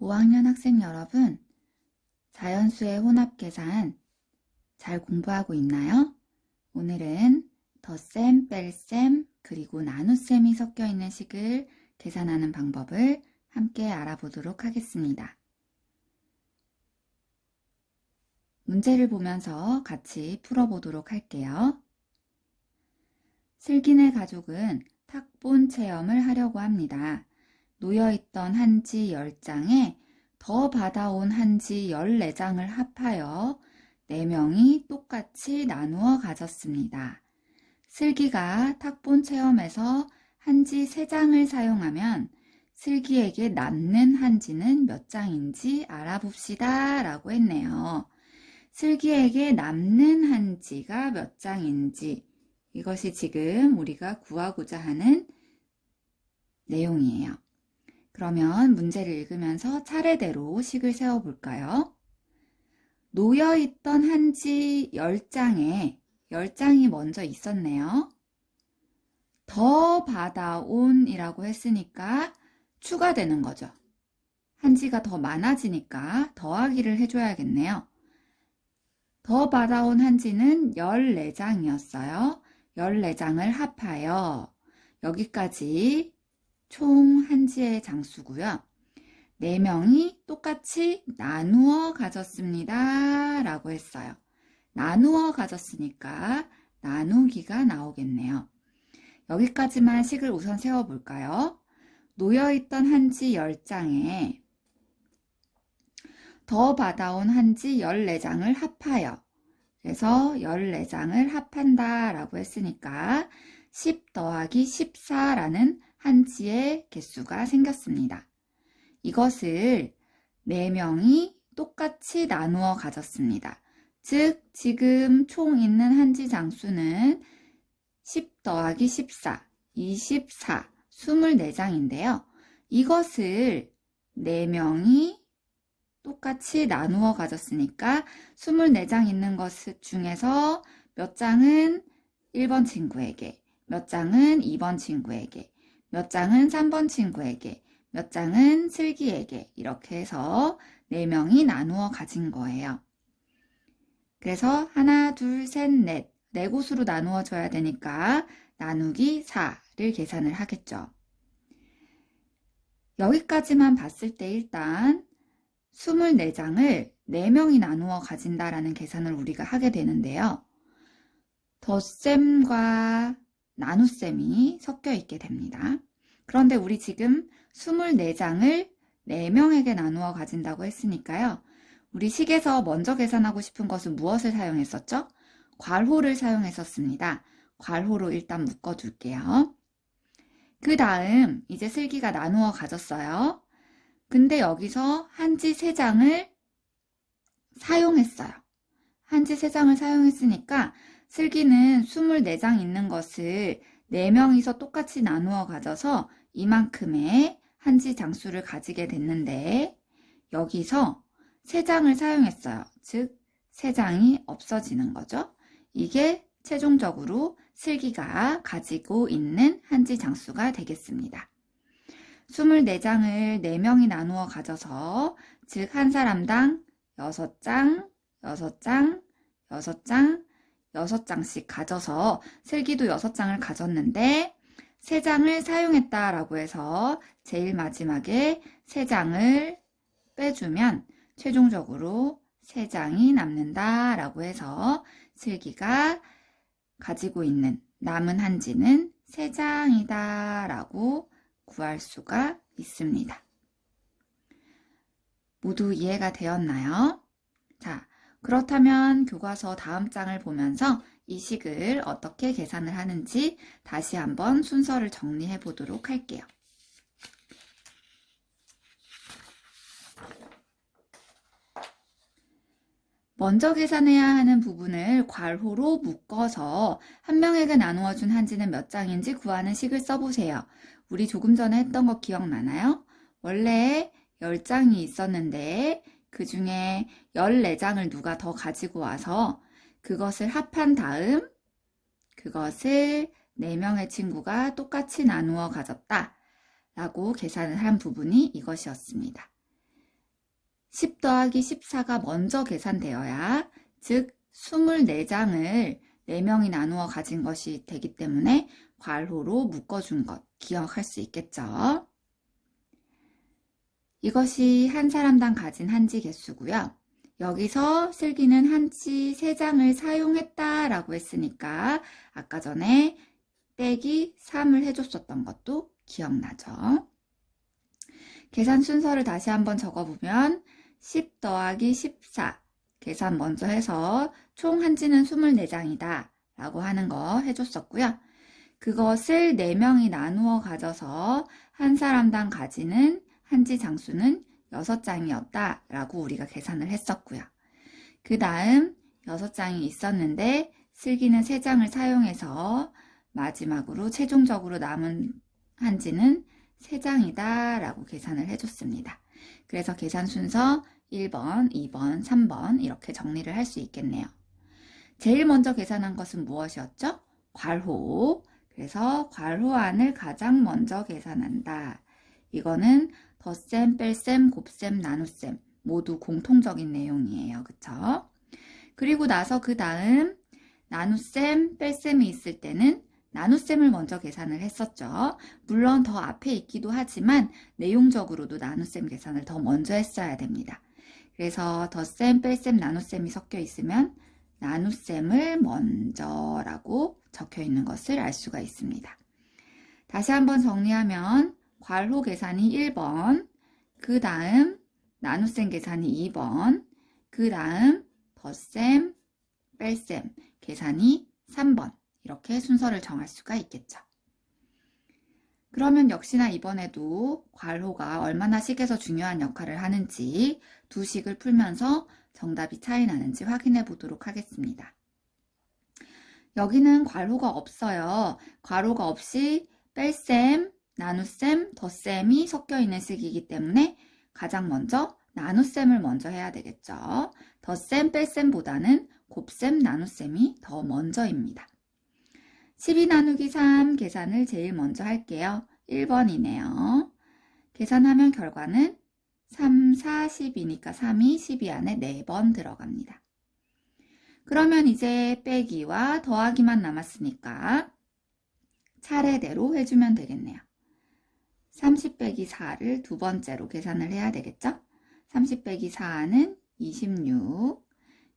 5학년 학생 여러분, 자연수의 혼합계산 잘 공부하고 있나요? 오늘은 덧셈, 뺄셈, 그리고 나눗셈이 섞여 있는 식을 계산하는 방법을 함께 알아보도록 하겠습니다. 문제를 보면서 같이 풀어보도록 할게요. 슬기네 가족은 탁본 체험을 하려고 합니다. 놓여있던 한지 10장에 더 받아온 한지 14장을 합하여 4명이 똑같이 나누어 가졌습니다. 슬기가 탁본 체험에서 한지 3장을 사용하면 슬기에게 남는 한지는 몇 장인지 알아봅시다 라고 했네요. 슬기에게 남는 한지가 몇 장인지, 이것이 지금 우리가 구하고자 하는 내용이에요. 그러면 문제를 읽으면서 차례대로 식을 세워볼까요? 놓여있던 한지 10장에 10장이 먼저 있었네요. 더 받아온 이라고 했으니까 추가되는 거죠. 한지가 더 많아지니까 더하기를 해줘야겠네요. 더 받아온 한지는 14장이었어요. 14장을 합하여 여기까지 총 한지의 장수고요. 4명이 똑같이 나누어 가졌습니다 라고 했어요. 나누어 가졌으니까 나누기가 나오겠네요. 여기까지만 식을 우선 세워볼까요? 놓여있던 한지 10장에 더 받아온 한지 14장을 합하여, 그래서 14장을 합한다 라고 했으니까 10 더하기 14라는 한지의 개수가 생겼습니다. 이것을 4명이 똑같이 나누어 가졌습니다. 즉 지금 총 있는 한지 장수는 10 더하기 14, 24, 24장인데요. 이것을 4명이 똑같이 나누어 가졌으니까 24장 있는 것 중에서 몇 장은 1번 친구에게, 몇 장은 2번 친구에게, 몇 장은 3번 친구에게, 몇 장은 슬기에게, 이렇게 해서 4명이 나누어 가진 거예요. 그래서 하나, 둘, 셋, 넷, 4곳으로 나누어 줘야 되니까 나누기 4를 계산을 하겠죠. 여기까지만 봤을 때 일단 24장을 4명이 나누어 가진다라는 계산을 우리가 하게 되는데요. 덧셈과 나눗셈이 섞여 있게 됩니다. 그런데 우리 지금 24장을 4명에게 나누어 가진다고 했으니까요. 우리 식에서 먼저 계산하고 싶은 것은 무엇을 사용했었죠? 괄호를 사용했었습니다. 괄호로 일단 묶어둘게요. 그 다음 이제 슬기가 나누어 가졌어요. 근데 여기서 한지 3장을 사용했어요. 한지 3장을 사용했으니까 슬기는 24장 있는 것을 4명이서 똑같이 나누어 가져서 이만큼의 한지 장수를 가지게 됐는데 여기서 3장을 사용했어요. 즉 3장이 없어지는 거죠. 이게 최종적으로 슬기가 가지고 있는 한지 장수가 되겠습니다. 24장을 4명이 나누어 가져서 즉 한 사람당 6장, 6장, 6장, 6장씩 가져서 슬기도 6장을 가졌는데 3장을 사용했다라고 해서 제일 마지막에 3장을 빼주면 최종적으로 3장이 남는다라고 해서 슬기가 가지고 있는 남은 한지는 3장이다 라고 구할 수가 있습니다. 모두 이해가 되었나요? 자, 그렇다면 교과서 다음 장을 보면서 이 식을 어떻게 계산을 하는지 다시 한번 순서를 정리해 보도록 할게요. 먼저 계산해야 하는 부분을 괄호로 묶어서 한 명에게 나누어 준 한지는 몇 장인지 구하는 식을 써보세요. 우리 조금 전에 했던 거 기억나나요? 원래 10장이 있었는데 그 중에 14장을 누가 더 가지고 와서 그것을 합한 다음 그것을 4명의 친구가 똑같이 나누어 가졌다 라고 계산을 한 부분이 이것이었습니다. 10 더하기 14가 먼저 계산되어야, 즉 24장을 4명이 나누어 가진 것이 되기 때문에 괄호로 묶어준 것 기억할 수 있겠죠? 이것이 한 사람당 가진 한지 개수고요. 여기서 슬기는 한지 3장을 사용했다라고 했으니까 아까 전에 빼기 3을 해줬었던 것도 기억나죠? 계산 순서를 다시 한번 적어보면 10 더하기 14 계산 먼저 해서 총 한지는 24장이다 라고 하는 거 해줬었고요. 그것을 4명이 나누어 가져서 한 사람당 가지는 한지 장수는 6장이었다 라고 우리가 계산을 했었고요. 그 다음 6장이 있었는데 슬기는 3장을 사용해서 마지막으로 최종적으로 남은 한지는 3장이다 라고 계산을 해줬습니다. 그래서 계산 순서 1번, 2번, 3번 이렇게 정리를 할 수 있겠네요. 제일 먼저 계산한 것은 무엇이었죠? 괄호. 그래서 괄호안을 가장 먼저 계산한다. 이거는 덧셈, 뺄셈, 곱셈, 나눗셈 모두 공통적인 내용이에요. 그쵸? 그리고 나서 그 다음 나눗셈, 뺄셈이 있을 때는 나눗셈을 먼저 계산을 했었죠. 물론 더 앞에 있기도 하지만 내용적으로도 나눗셈 계산을 더 먼저 했어야 됩니다. 그래서 덧셈, 뺄셈, 나눗셈이 섞여 있으면 나눗셈을 먼저라고 적혀 있는 것을 알 수가 있습니다. 다시 한번 정리하면 괄호 계산이 1번, 그 다음 나눗셈 계산이 2번, 그 다음 덧셈, 뺄셈 계산이 3번 이렇게 순서를 정할 수가 있겠죠. 그러면 역시나 이번에도 괄호가 얼마나 식에서 중요한 역할을 하는지 두 식을 풀면서 정답이 차이 나는지 확인해 보도록 하겠습니다. 여기는 괄호가 없어요. 괄호가 없이 뺄셈, 나눗셈, 덧셈이 섞여 있는 식이기 때문에 가장 먼저 나눗셈을 먼저 해야 되겠죠. 덧셈, 뺄셈보다는 곱셈, 나눗셈이 더 먼저입니다. 12 나누기 3 계산을 제일 먼저 할게요. 1번이네요. 계산하면 결과는 3, 4, 10이니까 3이 12 안에 4번 들어갑니다. 그러면 이제 빼기와 더하기만 남았으니까 차례대로 해주면 되겠네요. 30 빼기 4를 두 번째로 계산을 해야 되겠죠? 30 빼기 4는 26.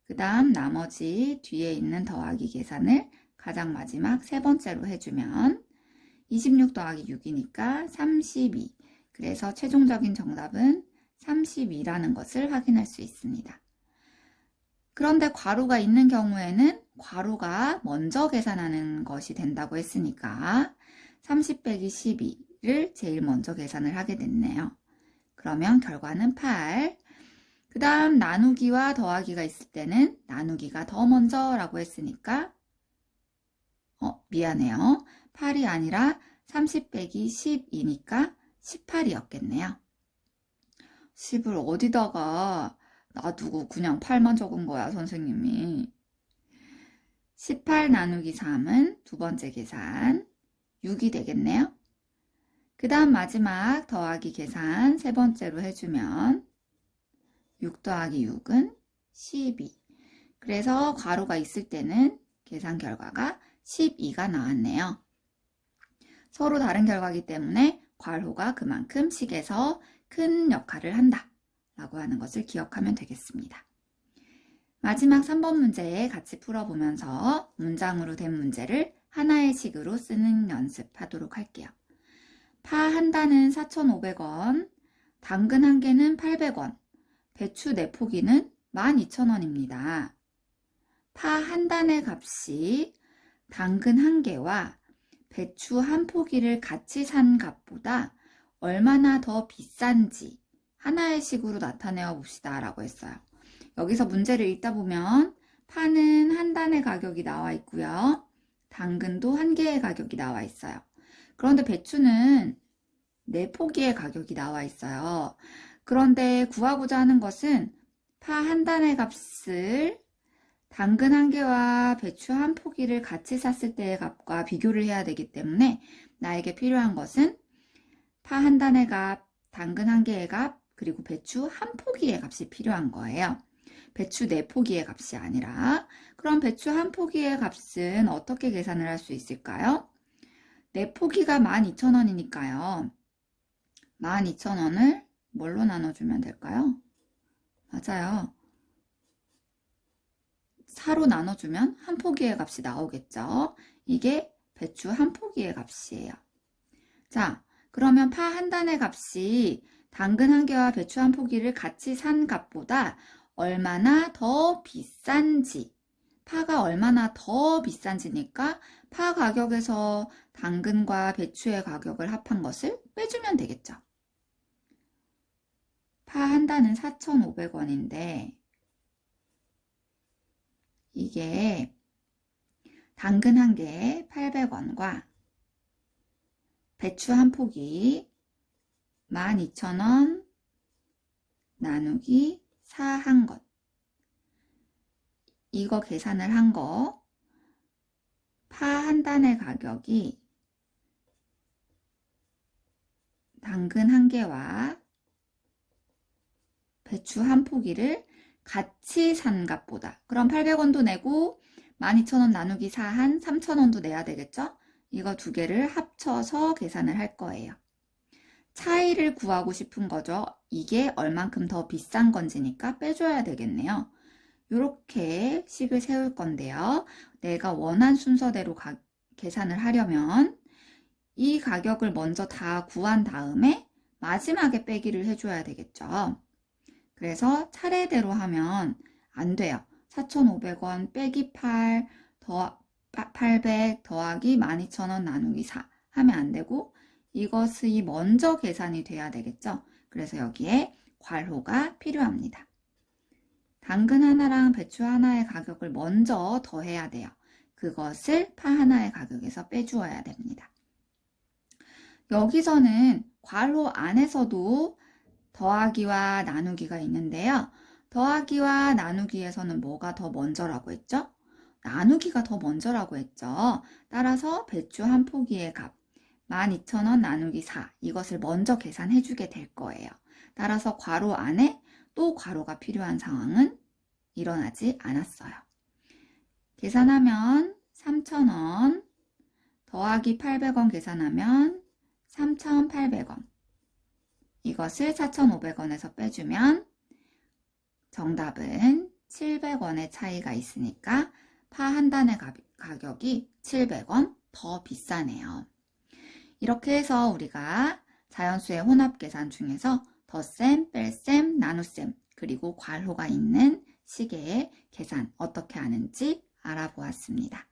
그 다음 나머지 뒤에 있는 더하기 계산을 가장 마지막 세 번째로 해주면 26 더하기 6이니까 32. 그래서 최종적인 정답은 32라는 것을 확인할 수 있습니다. 그런데 괄호가 있는 경우에는 괄호가 먼저 계산하는 것이 된다고 했으니까 30 빼기 12를 제일 먼저 계산을 하게 됐네요. 그러면 결과는 8. 그 다음 나누기와 더하기가 있을 때는 나누기가 더 먼저라고 했으니까 미안해요. 8이 아니라 30 빼기 10이니까 18이었겠네요. 10을 어디다가 놔두고 그냥 8만 적은 거야, 선생님이. 18 나누기 3은 두 번째 계산 6이 되겠네요. 그 다음 마지막 더하기 계산 세 번째로 해주면 6 더하기 6은 12. 그래서 괄호가 있을 때는 계산 결과가 12가 나왔네요. 서로 다른 결과이기 때문에 괄호가 그만큼 식에서 큰 역할을 한다 라고 하는 것을 기억하면 되겠습니다. 마지막 3번 문제에 같이 풀어보면서 문장으로 된 문제를 하나의 식으로 쓰는 연습하도록 할게요. 파 한 단은 4,500원, 당근 한 개는 800원, 배추 4포기는 12,000원입니다. 파 한 단의 값이 당근 한 개와 배추 한 포기를 같이 산 값보다 얼마나 더 비싼지 하나의 식으로 나타내어 봅시다 라고 했어요. 여기서 문제를 읽다 보면 파는 한 단의 가격이 나와 있고요. 당근도 한 개의 가격이 나와 있어요. 그런데 배추는 4포기의 가격이 나와 있어요. 그런데 구하고자 하는 것은 파 한 단의 값을 당근 한 개와 배추 한 포기를 같이 샀을 때의 값과 비교를 해야 되기 때문에 나에게 필요한 것은 파 한 단의 값, 당근 한 개의 값, 그리고 배추 한 포기의 값이 필요한 거예요. 배추 4포기의 값이 아니라. 그럼 배추 한 포기의 값은 어떻게 계산을 할 수 있을까요? 4포기가 12,000원이니까요. 12,000원을 뭘로 나눠주면 될까요? 맞아요. 4로 나눠주면 한 포기의 값이 나오겠죠. 이게 배추 한 포기의 값이에요. 자, 그러면 파 한 단의 값이 당근 한 개와 배추 한 포기를 같이 산 값보다 얼마나 더 비싼지, 파가 얼마나 더 비싼지니까 파 가격에서 당근과 배추의 가격을 합한 것을 빼주면 되겠죠. 파 한 단은 4,500원인데 이게 당근 한 개에 800원과 배추 한 포기 12,000원 나누기 4 한 것. 이거 계산을 한 거, 파 한 단의 가격이 당근 한 개와 배추 한 포기를 같이 산 값보다, 그럼 800원도 내고 12,000원 나누기 4 한 3,000원도 내야 되겠죠? 이거 두 개를 합쳐서 계산을 할 거예요. 차이를 구하고 싶은 거죠. 이게 얼만큼 더 비싼 건지니까 빼줘야 되겠네요. 이렇게 식을 세울 건데요. 내가 원한 순서대로 계산을 하려면 이 가격을 먼저 다 구한 다음에 마지막에 빼기를 해줘야 되겠죠. 그래서 차례대로 하면 안 돼요. 4,500원 빼기 8 800 더하기 12,000원 나누기 4 하면 안 되고 이것이 먼저 계산이 돼야 되겠죠. 그래서 여기에 괄호가 필요합니다. 당근 하나랑 배추 하나의 가격을 먼저 더해야 돼요. 그것을 파 하나의 가격에서 빼주어야 됩니다. 여기서는 괄호 안에서도 더하기와 나누기가 있는데요. 더하기와 나누기에서는 뭐가 더 먼저라고 했죠? 나누기가 더 먼저라고 했죠. 따라서 배추 한 포기의 값 12,000원 나누기 4 이것을 먼저 계산해 주게 될 거예요. 따라서 괄호 안에 또 괄호가 필요한 상황은 일어나지 않았어요. 계산하면 3,000원 더하기 800원 계산하면 3,800원 이것을 4,500원에서 빼주면 정답은 700원의 차이가 있으니까 파 한 단의 가격이 700원 더 비싸네요. 이렇게 해서 우리가 자연수의 혼합계산 중에서 덧셈, 뺄셈, 나눗셈, 그리고 괄호가 있는 식의 계산 어떻게 하는지 알아보았습니다.